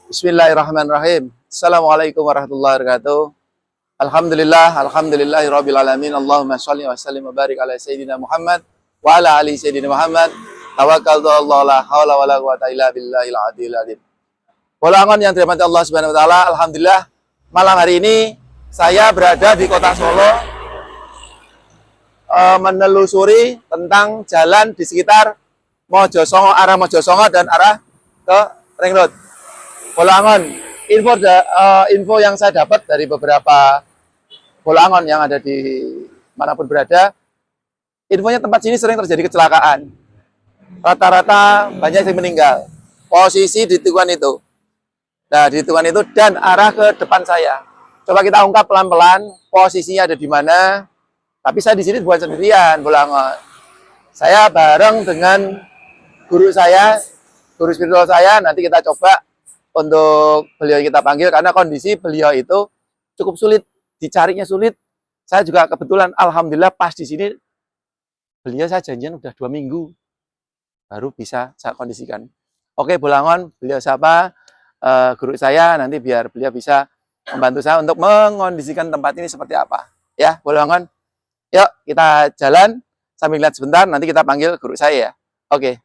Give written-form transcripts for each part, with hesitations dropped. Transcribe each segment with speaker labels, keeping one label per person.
Speaker 1: Bismillahirrahmanirrahim. Assalamualaikum warahmatullahi wabarakatuh. Alhamdulillahirabbil alamin. Allahumma shalli wa sallim wa barik ala sayyidina Muhammad wa ala ali sayyidina Muhammad. Tawakkaltu Allah la haula wala quwata illa billahil adil azim. Polangon yang dirahmati Allah Subhanahu wa taala, alhamdulillah malam hari ini saya berada di Kota Solo menelusuri tentang jalan di sekitar Mojosongo, arah Mojosongo dan arah ke Ring Road. Polangon, info yang saya dapat dari beberapa Polangon yang ada di manapun berada, infonya tempat sini sering terjadi kecelakaan. Rata-rata banyak yang meninggal. Posisi di tikungan itu. Nah, di tikungan itu dan arah ke depan saya. Coba kita ungkap pelan-pelan posisinya ada di mana. Tapi saya di sini bukan sendirian, Polangon. Saya bareng dengan guru saya, guru spiritual saya. Nanti kita coba untuk beliau kita panggil karena kondisi beliau itu cukup sulit, dicarinya sulit. Saya juga kebetulan alhamdulillah pas di sini beliau saya janjian udah 2 minggu baru bisa saya kondisikan. Oke, Polangon, beliau siapa? Guru saya, nanti biar beliau bisa membantu saya untuk mengondisikan tempat ini seperti apa. Ya, Polangon. Yuk, kita jalan sambil lihat sebentar, nanti kita panggil guru saya ya. Oke.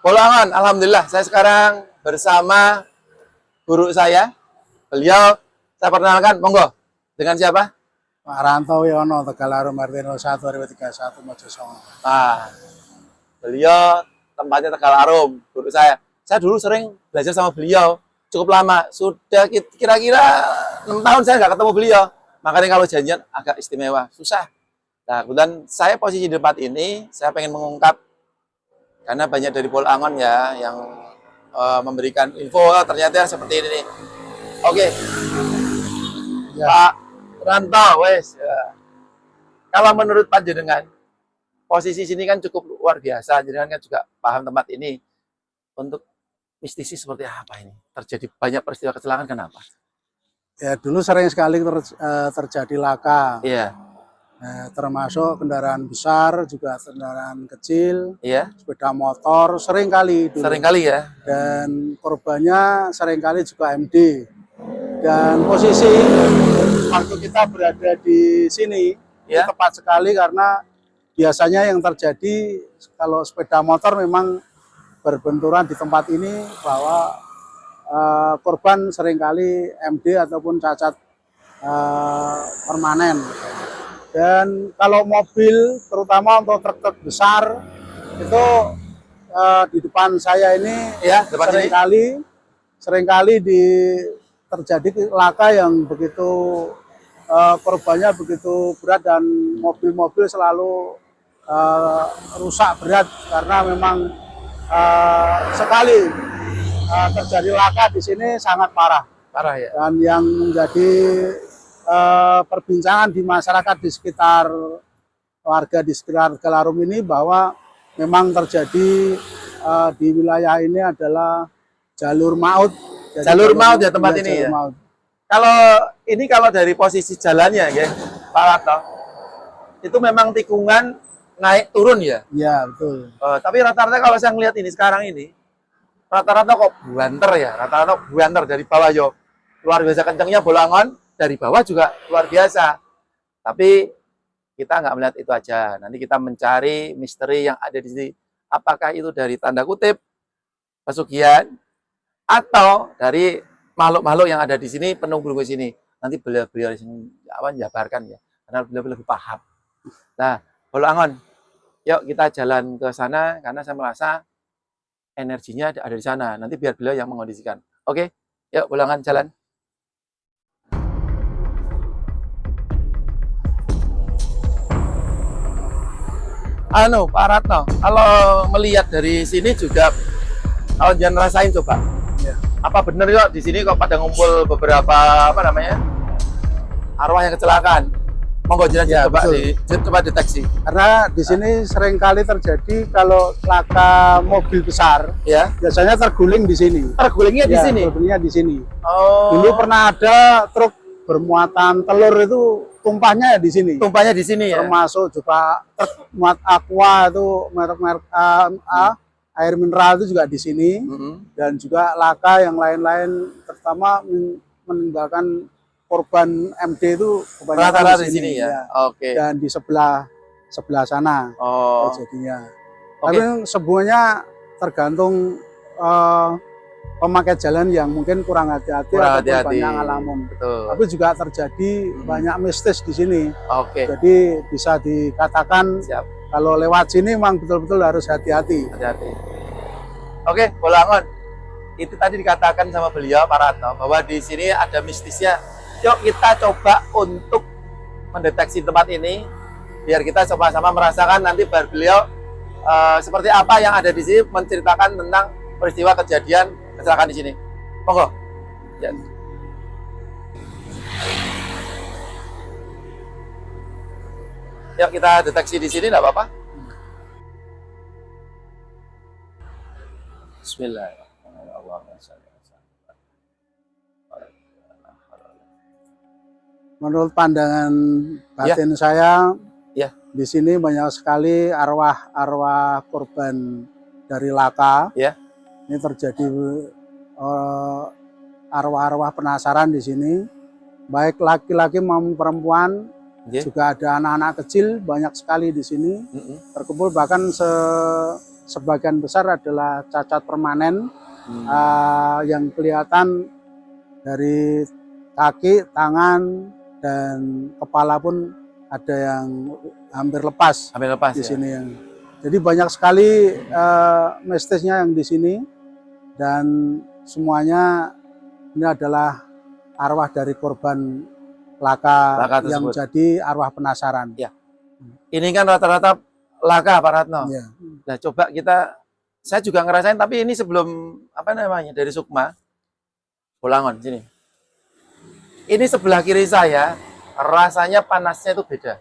Speaker 1: Polangon, alhamdulillah saya sekarang bersama guru saya. Beliau saya perkenalkan, monggo. Dengan siapa?
Speaker 2: Pak Ranto Yono, Tegalarum RT 01 RW 31 Mojosongo.
Speaker 1: Nah, beliau tempatnya Tegalarum, guru saya. Saya dulu sering belajar sama beliau, cukup lama. Sudah kira-kira 6 tahun saya nggak ketemu beliau. Makanya kalau janjian agak istimewa, susah. Nah, kemudian saya posisi di tempat ini, saya pengen mengungkap karena banyak dari Polangon ya yang memberikan info ternyata seperti ini nih. Oke. Ya. Pak Ranto, wes. Ya. Kalau menurut panjenengan, posisi sini kan cukup luar biasa. Jenengan kan juga paham tempat ini. Untuk mistisi seperti apa ini? Terjadi banyak peristiwa kecelakaan kenapa?
Speaker 2: Ya dulu sering sekali terjadi laka.
Speaker 1: Iya.
Speaker 2: Termasuk kendaraan besar, juga kendaraan kecil,
Speaker 1: Iya.
Speaker 2: sepeda motor, sering kali dulu.
Speaker 1: Sering kali ya.
Speaker 2: Dan korbannya sering kali juga MD. Dan posisi waktu kita berada di sini
Speaker 1: Ya.
Speaker 2: tepat sekali karena biasanya yang terjadi kalau sepeda motor memang berbenturan di tempat ini bahwa korban seringkali MD ataupun cacat permanen. Dan kalau mobil, terutama untuk truk-truk besar, itu di depan saya ini
Speaker 1: Ya,
Speaker 2: seringkali terjadi laka yang begitu korbannya begitu berat dan mobil-mobil selalu rusak berat karena memang sekali terjadi laka di sini sangat parah.
Speaker 1: Parah ya.
Speaker 2: Dan yang menjadi perbincangan di masyarakat di sekitar warga di sekitar Tegalarum ini bahwa memang terjadi di wilayah ini adalah jalur maut.
Speaker 1: Jalur maut ya tempat ini ya. Maut. Kalau dari posisi jalannya ya, Pak Ranto, itu memang tikungan naik turun ya?
Speaker 2: Iya, betul.
Speaker 1: Tapi rata-rata kalau saya ngelihat ini sekarang ini, rata-rata kok buanter ya, rata-rata buanter dari bawah yo. Luar biasa kencangnya Polangon, dari bawah juga luar biasa. Tapi kita nggak melihat itu aja. Nanti kita mencari misteri yang ada di sini. Apakah itu dari tanda kutip pesugihan atau dari makhluk-makhluk yang ada di sini, penunggu di sini. Nanti beliau-beliau jabarkan ya, karena beliau lebih paham. Nah, Polangon, yuk kita jalan ke sana karena saya merasa energinya ada di sana. Nanti biar beliau yang mengondisikan. Oke, yuk Polangon jalan. Pak Ratno, kalau melihat dari sini juga, kalau jangan rasain coba.
Speaker 2: Ya.
Speaker 1: Apa benar kok di sini kok pada ngumpul beberapa arwah yang kecelakaan? Monggo
Speaker 2: Ya,
Speaker 1: coba deteksi.
Speaker 2: Karena di sini seringkali terjadi kalau laka mobil besar,
Speaker 1: Ya.
Speaker 2: biasanya terguling di sini.
Speaker 1: Tergulingnya di sini.
Speaker 2: Tergulingnya di sini.
Speaker 1: Oh.
Speaker 2: Dulu pernah ada truk bermuatan telur itu tumpahnya ya di sini.
Speaker 1: Tumpahnya di sini ya.
Speaker 2: Termasuk juga truk muat aqua itu merek-merek air mineral itu juga di sini. Dan juga laka yang lain-lain, terutama meninggalkan korban MD itu kebanyakan
Speaker 1: Rata-rata di sini ya.
Speaker 2: ya.
Speaker 1: Oke.
Speaker 2: Dan di sebelah sana
Speaker 1: Oh.
Speaker 2: kejadiannya.
Speaker 1: Oke.
Speaker 2: Tapi semuanya tergantung pemakai jalan yang mungkin kurang hati-hati
Speaker 1: Kurang
Speaker 2: ataupun
Speaker 1: hati-hati.
Speaker 2: banyak ngalamun.
Speaker 1: Betul.
Speaker 2: Tapi juga terjadi banyak mistis di sini.
Speaker 1: Oke.
Speaker 2: Jadi bisa dikatakan
Speaker 1: Siap.
Speaker 2: kalau lewat sini memang betul-betul harus hati-hati.
Speaker 1: Hati-hati. Oke, Bolangon. Itu tadi dikatakan sama beliau Pak Ratno bahwa di sini ada mistisnya. Yuk kita coba untuk mendeteksi tempat ini biar kita sama-sama merasakan nanti beliau seperti apa yang ada di sini, menceritakan tentang peristiwa kejadian kecelakaan di sini. Monggo. Ya. Yuk kita deteksi di sini, enggak apa-apa. Bismillahirrahmanirrahim.
Speaker 2: Menurut pandangan batin saya,
Speaker 1: Ya.
Speaker 2: di sini banyak sekali arwah-arwah korban dari laka.
Speaker 1: Ya.
Speaker 2: Ini terjadi arwah-arwah penasaran di sini, baik laki-laki maupun perempuan. Juga ada anak-anak kecil banyak sekali di sini terkumpul, bahkan sebagian besar adalah cacat permanen yang kelihatan dari kaki, tangan, dan kepala pun ada yang hampir lepas di sini. Jadi banyak sekali mistisnya yang di sini, dan semuanya ini adalah arwah dari korban laka yang jadi arwah penasaran.
Speaker 1: Ya. Ini kan rata-rata laka Pak Ratno.
Speaker 2: Ya.
Speaker 1: Nah coba saya juga ngerasain, tapi ini sebelum dari Sukma, Bolangon sini. Ini sebelah kiri saya, rasanya panasnya itu beda.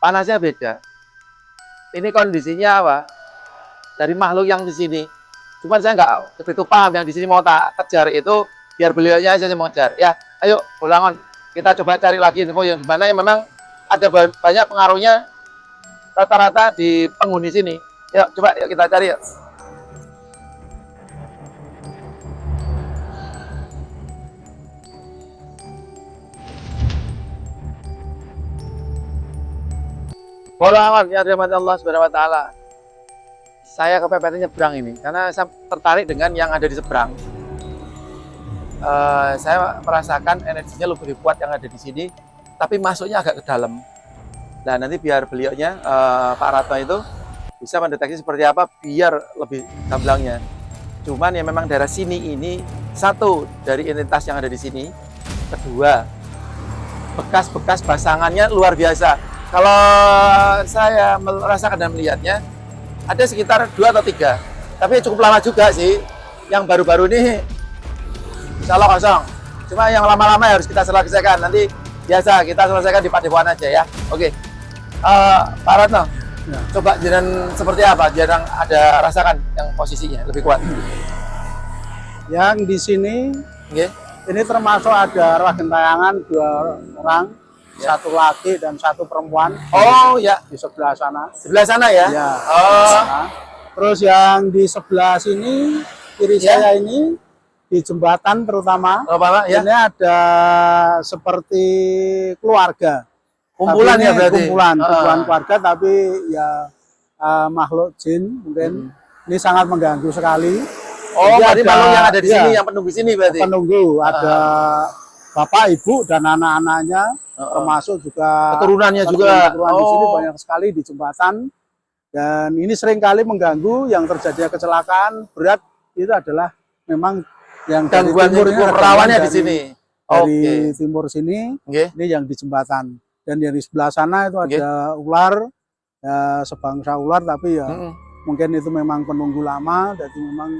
Speaker 1: Panasnya beda. Ini kondisinya apa? Dari makhluk yang di sini. Cuman saya nggak begitu paham yang di sini mau tak kejar itu. Biar beliaunya aja yang mengejar. Ya, ayo Bolangon, kita coba cari lagi info yang dimana yang memang ada banyak pengaruhnya rata-rata di penghuni sini. Yuk, coba yuk kita cari yuk. Bolangon, ya dirahmati Allah Subhanahu wa taala. Saya kepepetnya nyebrang ini karena saya tertarik dengan yang ada di seberang. Saya merasakan energinya lebih kuat yang ada di sini, tapi masuknya agak ke dalam. Nah, nanti biar beliaunya, Pak Ratno itu bisa mendeteksi seperti apa biar lebih gamblangnya. Cuman ya memang daerah sini ini satu dari entitas yang ada di sini, kedua bekas-bekas basangannya luar biasa. Kalau saya merasakan dan melihatnya ada sekitar 2 atau 3, tapi cukup lama juga sih. Yang baru-baru ini insya Allah kosong. Cuma yang lama-lama harus kita selesaikan. Nanti biasa kita selesaikan di Padepokan aja ya. Oke. Pak Ratno, ya. Coba jangan seperti apa? Jarang ada rasakan yang posisinya lebih kuat.
Speaker 2: Yang di sini, ini termasuk ada arwah gentayangan 2 orang, ya. 1 laki dan 1 perempuan.
Speaker 1: Oh ya,
Speaker 2: di sebelah sana.
Speaker 1: Sebelah sana ya?
Speaker 2: Ya.
Speaker 1: Oh.
Speaker 2: Nah, terus yang di sebelah sini, kiri saya ini, di jembatan terutama,
Speaker 1: ya?
Speaker 2: Ini ada seperti keluarga.
Speaker 1: Kumpulan ya berarti?
Speaker 2: Kumpulan keluarga, tapi ya makhluk jin mungkin. Ini sangat mengganggu sekali.
Speaker 1: Oh, berarti makhluk yang ada di sini, yang penunggu sini berarti?
Speaker 2: Penunggu, ada bapak, ibu, dan anak-anaknya, termasuk juga
Speaker 1: keturunannya juga.
Speaker 2: Di sini banyak sekali di jembatan. Dan ini seringkali mengganggu. Yang terjadi kecelakaan berat itu adalah memang yang
Speaker 1: gangguan rawannya di sini.
Speaker 2: Dari timur sini, ini yang di jembatan. Dan yang di sebelah sana itu ada ular, ya, sebangsa ular, tapi ya mungkin itu memang penunggu lama. Jadi memang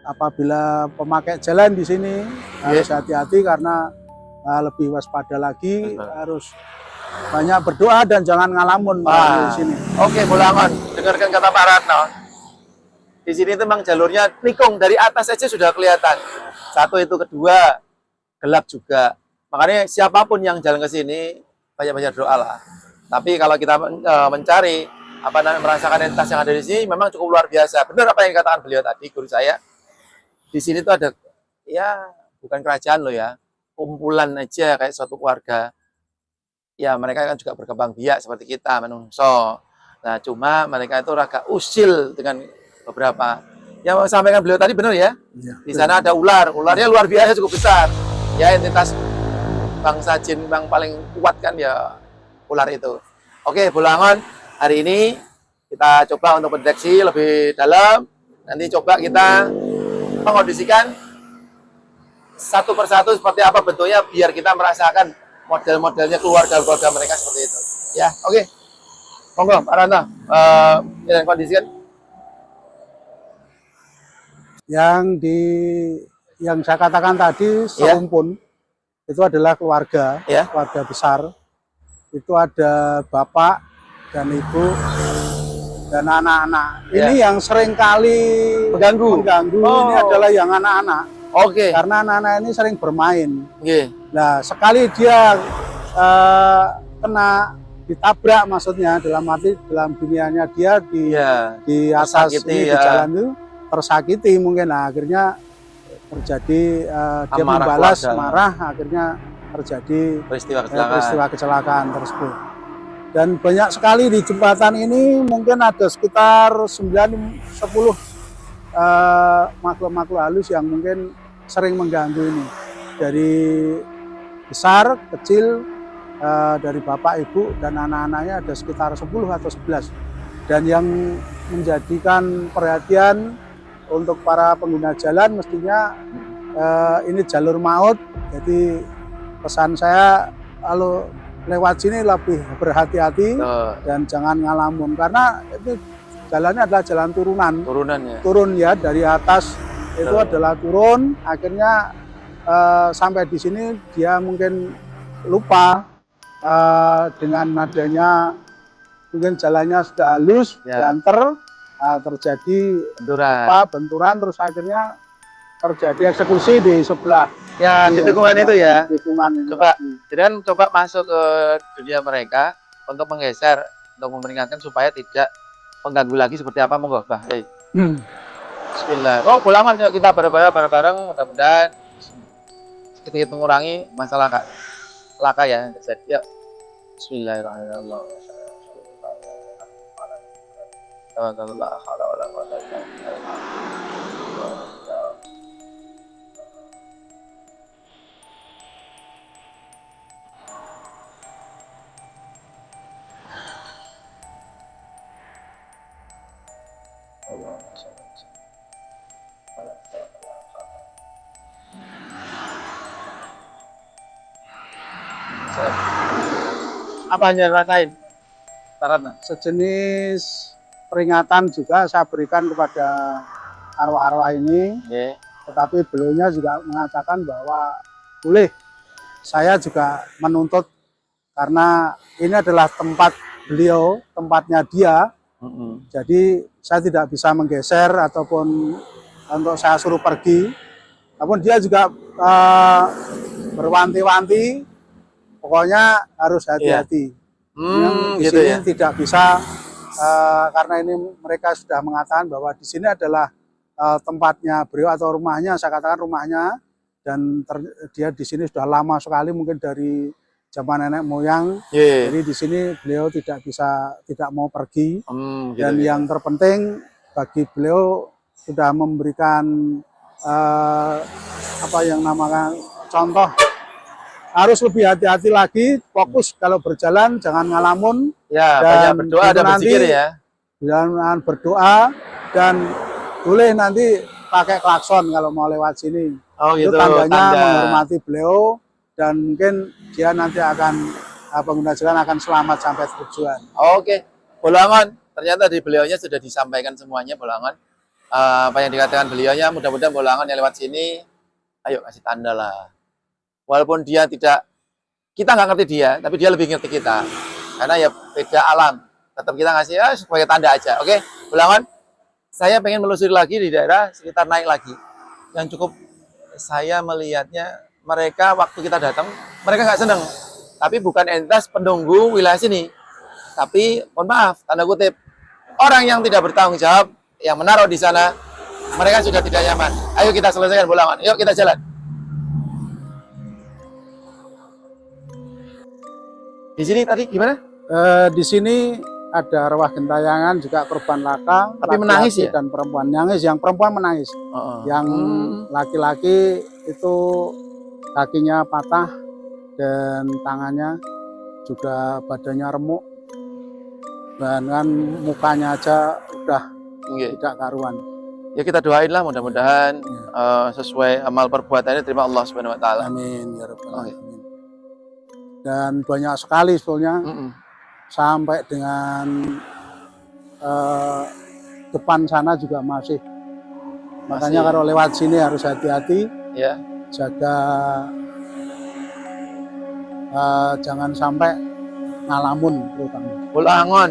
Speaker 2: apabila pemakai jalan di sini harus hati-hati karena lebih waspada lagi, harus banyak berdoa dan jangan ngalamun di sini.
Speaker 1: Oke, Bolangon, dengarkan kata Pak Ratno. Di sini itu memang jalurnya nikung, dari atas aja sudah kelihatan. Satu itu, kedua gelap juga. Makanya siapapun yang jalan ke sini banyak-banyak doa lah. Tapi kalau kita mencari apa namanya merasakan entitas yang ada di sini memang cukup luar biasa. Benar apa yang dikatakan beliau tadi, guru saya. Di sini tuh ada ya bukan kerajaan loh ya, kumpulan aja kayak suatu keluarga. Ya mereka kan juga berkembang biak seperti kita menungso. Nah cuma mereka itu agak usil dengan beberapa. Yang sampaikan beliau tadi benar ya.
Speaker 2: Ya.
Speaker 1: Di sana ada ular, ularnya luar biasa cukup besar. Ya entitas bangsa jin yang paling kuat kan ya ular itu. Oke, Bolangon, hari ini kita coba untuk mendeteksi lebih dalam. Nanti coba kita mengondisikan satu persatu seperti apa bentuknya biar kita merasakan model-modelnya keluarga-keluarga mereka seperti itu. Ya, oke. Monggo, Pak Ranta, kita kondisikan.
Speaker 2: Yang saya katakan tadi serumpun itu adalah keluarga, keluarga besar. Itu ada bapak dan ibu dan anak-anak. Ini yang sering kali mengganggu. Ini adalah yang anak-anak.
Speaker 1: Oke.
Speaker 2: Karena anak-anak ini sering bermain.
Speaker 1: Oke.
Speaker 2: Nah, sekali dia kena ditabrak, maksudnya dalam arti dalam dunianya dia di atas ini, di jalan itu tersakiti mungkin. Nah, akhirnya terjadi dia membalas marah, akhirnya terjadi peristiwa kecelakaan tersebut. Dan banyak sekali di jembatan ini, mungkin ada sekitar 9-10 makhluk-makhluk halus yang mungkin sering mengganggu ini. Dari besar, kecil, dari bapak, ibu, dan anak-anaknya ada sekitar 10 atau 11. Dan yang menjadikan perhatian untuk para pengguna jalan mestinya ini jalur maut. Jadi pesan saya kalau lewat sini lebih berhati-hati dan jangan ngalamun, karena itu jalannya adalah jalan turunan. Turun ya, dari atas itu adalah turun. Akhirnya sampai di sini dia mungkin lupa dengan adanya mungkin jalannya sudah halus, banter, terjadi benturan, terus akhirnya terjadi eksekusi di sebelah.
Speaker 1: Ya, di tikungan itu ya.
Speaker 2: Coba,
Speaker 1: jadi coba masuk ke dunia mereka untuk menggeser, untuk memperingatkan supaya tidak mengganggu lagi seperti apa, monggo, Bah. Bismillah. Oh, Bolangon, yuk kita bareng-bareng, mudah-mudahan sedikit mengurangi masalah laka ya. Yuk. Bismillahirrahmanirrahim. Apa yang rasain?
Speaker 2: Sejenis peringatan juga saya berikan kepada arwah-arwah ini. Tetapi beliaunya juga mengatakan bahwa boleh saya juga menuntut, karena ini adalah tempat beliau, tempatnya dia. Jadi saya tidak bisa menggeser ataupun untuk saya suruh pergi. Namun dia juga berwanti-wanti, pokoknya harus hati-hati. Di sini tidak bisa, karena ini mereka sudah mengatakan bahwa di sini adalah tempatnya beliau atau rumahnya, saya katakan rumahnya, dan dia di sini sudah lama sekali, mungkin dari zaman nenek moyang. Jadi di sini beliau tidak mau pergi. Dan yang terpenting bagi beliau sudah memberikan apa yang namanya contoh, harus lebih hati-hati lagi, fokus kalau berjalan, jangan ngalamun.
Speaker 1: Dan banyak berdoa dan berzikir ya.
Speaker 2: Jangan berdoa, dan boleh nanti pakai klakson kalau mau lewat sini. Itu tandanya menghormati beliau, dan mungkin dia nanti akan pengguna jalan akan selamat sampai tujuan.
Speaker 1: Oke, Bolangon, ternyata di beliaunya sudah disampaikan semuanya, Bolangon. Apa yang dikatakan beliaunya, mudah-mudahan Bolangon yang lewat sini, ayo kasih tanda lah. Walaupun dia tidak, kita nggak ngerti dia, tapi dia lebih ngerti kita. Karena ya beda alam. Tetap kita ngasih sebagai tanda aja. Oke, Bolangon, saya pengen melusuri lagi di daerah sekitar naik lagi. Yang cukup saya melihatnya, mereka waktu kita datang, mereka nggak seneng. Tapi bukan entitas penunggu wilayah sini. Tapi, mohon maaf, tanda kutip, orang yang tidak bertanggung jawab, yang menaruh di sana, mereka sudah tidak nyaman. Ayo kita selesaikan bolangan. Yuk kita jalan. Di sini tadi gimana?
Speaker 2: Di sini ada arwah gentayangan juga korban laka.
Speaker 1: Tapi menangis ya?
Speaker 2: Dan perempuan nangis. Yang perempuan menangis. Yang laki-laki itu kakinya patah dan tangannya juga badannya remuk. Bahkan mukanya aja udah tidak karuan.
Speaker 1: Ya kita doain lah mudah-mudahan sesuai amal perbuatannya terima Allah Subhanahu wa taala.
Speaker 2: Amin ya rabbal alamin. Dan banyak sekali sebetulnya sampai dengan depan sana juga masih. Makanya kalau lewat sini harus hati-hati,
Speaker 1: ya.
Speaker 2: Jaga jangan sampai ngalamun terutama.
Speaker 1: Bolangon,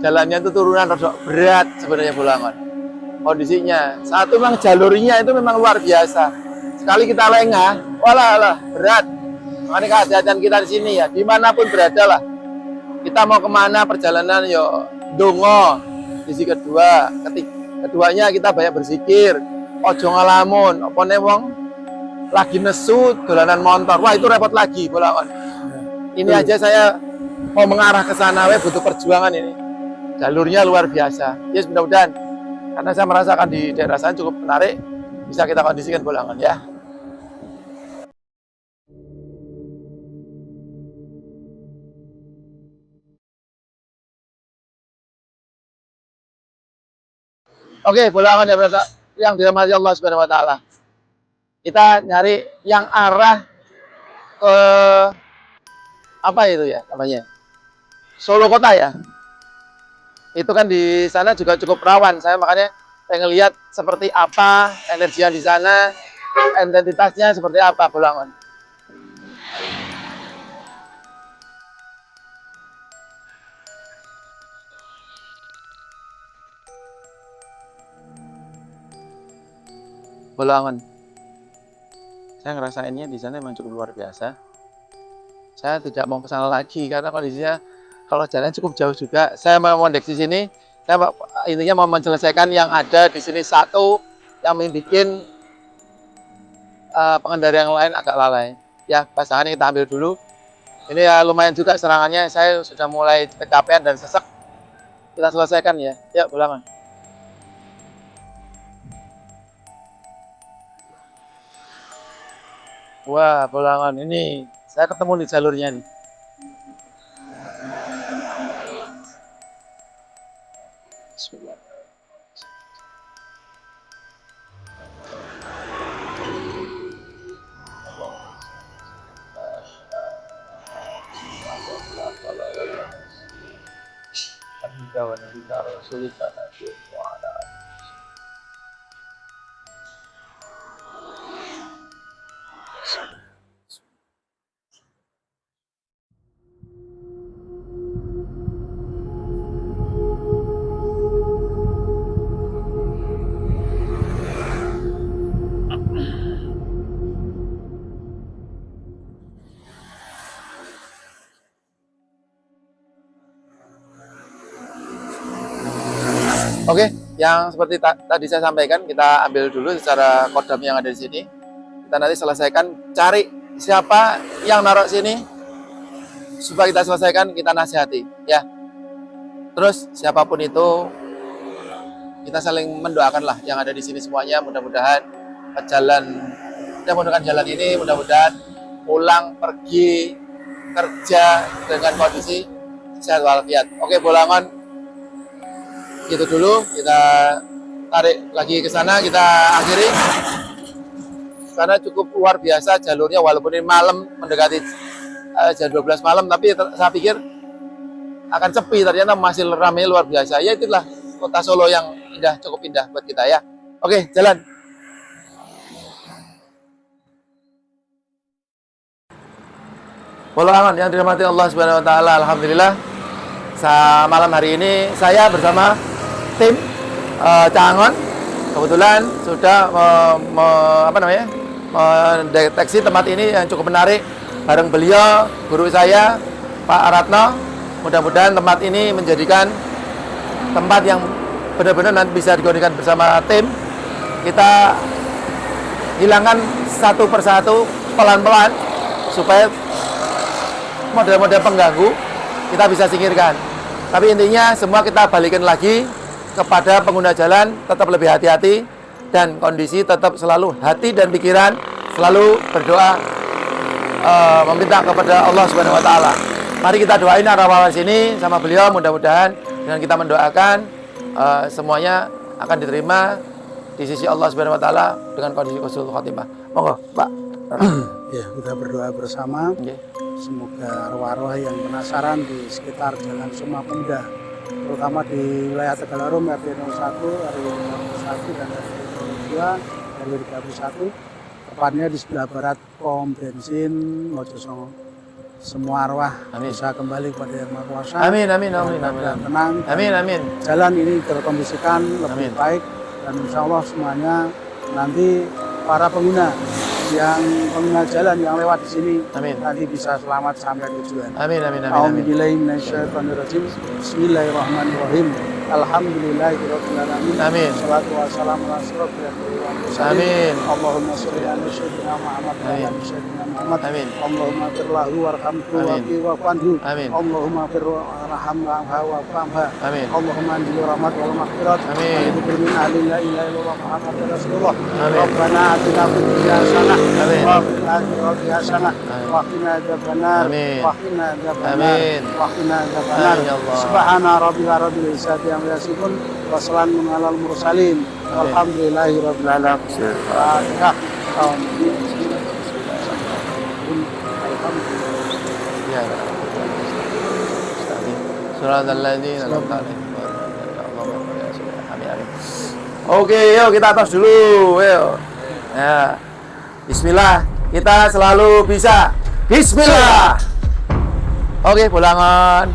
Speaker 1: jalannya itu turunan rodok berat sebenarnya Bolangon. Kondisinya, satu memang jalurnya itu memang luar biasa. Sekali kita lengah, walah berat. Makanya kehati-hatian kita di sini ya, dimanapun berada lah. Kita mau kemana perjalanan yo dongo. Sisi keduanya kita banyak berzikir. Ojo ngalamun, apa wong lagi nesu dolanan motor. Wah itu repot lagi Bolangon. Ini aja saya mau mengarah ke sana, butuh perjuangan ini. Jalurnya luar biasa. Ya mudah-mudahan karena saya merasakan di daerah sana cukup menarik, bisa kita kondisikan Bolangon ya. Oke, Bolangon ya berarti yang dirahmati Allah Subhanahu wa taala. Kita nyari yang arah ke apa itu ya namanya? Solo kota ya. Itu kan di sana juga cukup rawan. Saya makanya pengen lihat seperti apa energinya di sana, identitasnya seperti apa Bolangon. Bolangon. Saya ngerasainnya di sana memang cukup luar biasa. Saya tidak mau ke sana lagi karena kondisinya kalau jalan cukup jauh juga. Saya mau mondek di sini. Saya intinya mau menyelesaikan yang ada di sini satu yang membuat pengendara yang lain agak lalai. Ya, pasangan kita ambil dulu. Ini ya lumayan juga serangannya. Saya sudah mulai kecapean dan sesek. Kita selesaikan ya. Yuk, Bolangon. Wah, Bolangon ini saya ketemu di jalurnya nih. Bismillah. Oke, yang seperti tadi saya sampaikan, kita ambil dulu secara kodam yang ada di sini. Kita nanti selesaikan, cari siapa yang naruh sini, supaya kita selesaikan, kita nasihati, ya. Terus siapapun itu, kita saling mendoakan lah yang ada di sini semuanya. Mudah-mudahan kita menggunakan jalan ini, mudah-mudahan pulang pergi kerja dengan kondisi sehat walafiat. Oke, Bolangon. Gitu dulu, kita tarik lagi ke sana, kita akhiri karena cukup luar biasa jalurnya walaupun ini malam mendekati jam 12 malam, tapi saya pikir akan sepi, ternyata masih ramai luar biasa. Ya itulah kota Solo yang indah, cukup indah buat kita ya. Oke, jalan. Bolangon yang dirahmati Allah Subhanahu wa taala, alhamdulillah malam hari ini saya bersama tim Caangon kebetulan sudah mendeteksi tempat ini yang cukup menarik bareng beliau, guru saya Pak Aratno. Mudah-mudahan tempat ini menjadikan tempat yang benar-benar nanti bisa digunakan bersama tim. Kita hilangkan satu persatu pelan-pelan supaya model-model pengganggu kita bisa singkirkan. Tapi intinya semua kita balikin lagi kepada pengguna jalan, tetap lebih hati-hati dan kondisi tetap selalu hati dan pikiran selalu berdoa, meminta kepada Allah Subhanahu Wa Taala. Mari kita doain arwah sini sama beliau, mudah-mudahan dengan kita mendoakan semuanya akan diterima di sisi Allah Subhanahu Wa Taala dengan kondisi husnul khotimah. Monggo, Pak.
Speaker 2: Ya, kita berdoa bersama.
Speaker 1: Okay.
Speaker 2: Semoga arwah-arwah yang penasaran di sekitar Jalan Sumpah Pemuda, terutama di wilayah Tegalarum RT 01, RW 51 dan RW 22, RW 31, tepatnya di sebelah barat pom bensin Mojosongo. Semua arwah bisa kembali kepada Yang Maha Kuasa.
Speaker 1: Amin, amin, amin, amin.
Speaker 2: Tenang.
Speaker 1: Amin, amin.
Speaker 2: Jalan ini terkondisikan lebih baik dan insya Allah semuanya nanti para pengguna jalan yang lewat di sini nanti bisa selamat sampai tujuan.
Speaker 1: Amin, amin, amin.
Speaker 2: Bismillahirrahmanirrahim. Alhamdulillahirabbil alamin.
Speaker 1: Amin.
Speaker 2: Shalatu wassalamu ala asyrofil mursalin.
Speaker 1: Amin.
Speaker 2: Allahumma sholli ala sayyidina Muhammad wa ala sayyidina Muhammad.
Speaker 1: Amin.
Speaker 2: Allahumma ighfir lahu warhamhu wa'fu
Speaker 1: Amin.
Speaker 2: Allahumma ighfir warhamhu wa'fu.
Speaker 1: Amin.
Speaker 2: Allahumma anzil rahmat wal maghfirat.
Speaker 1: Amin.
Speaker 2: Min ahli la ilaha illallah Muhammadur Rasulullah.
Speaker 1: Amin.
Speaker 2: Rabbana atina fid dunya hasanah
Speaker 1: Amin.
Speaker 2: wa fil akhirati hasanah wa qina adzabannar.
Speaker 1: Amin.
Speaker 2: Wa qina adzabannar.
Speaker 1: Amin.
Speaker 2: Wa qina adzabannar.
Speaker 1: Amin ya Allah.
Speaker 2: Subhana rabbika rabbil izzati amma yasifun wa salamun alal mursalin. Walhamdulillahi rabbil alamin. Fatihah.
Speaker 1: Ya. Suratul ladzina an'amta alaihim. Amin, amin. Oke, yuk kita tos dulu, yuk. Ya. Bismillah, kita selalu bisa. Bismillah. Oke, pulangan.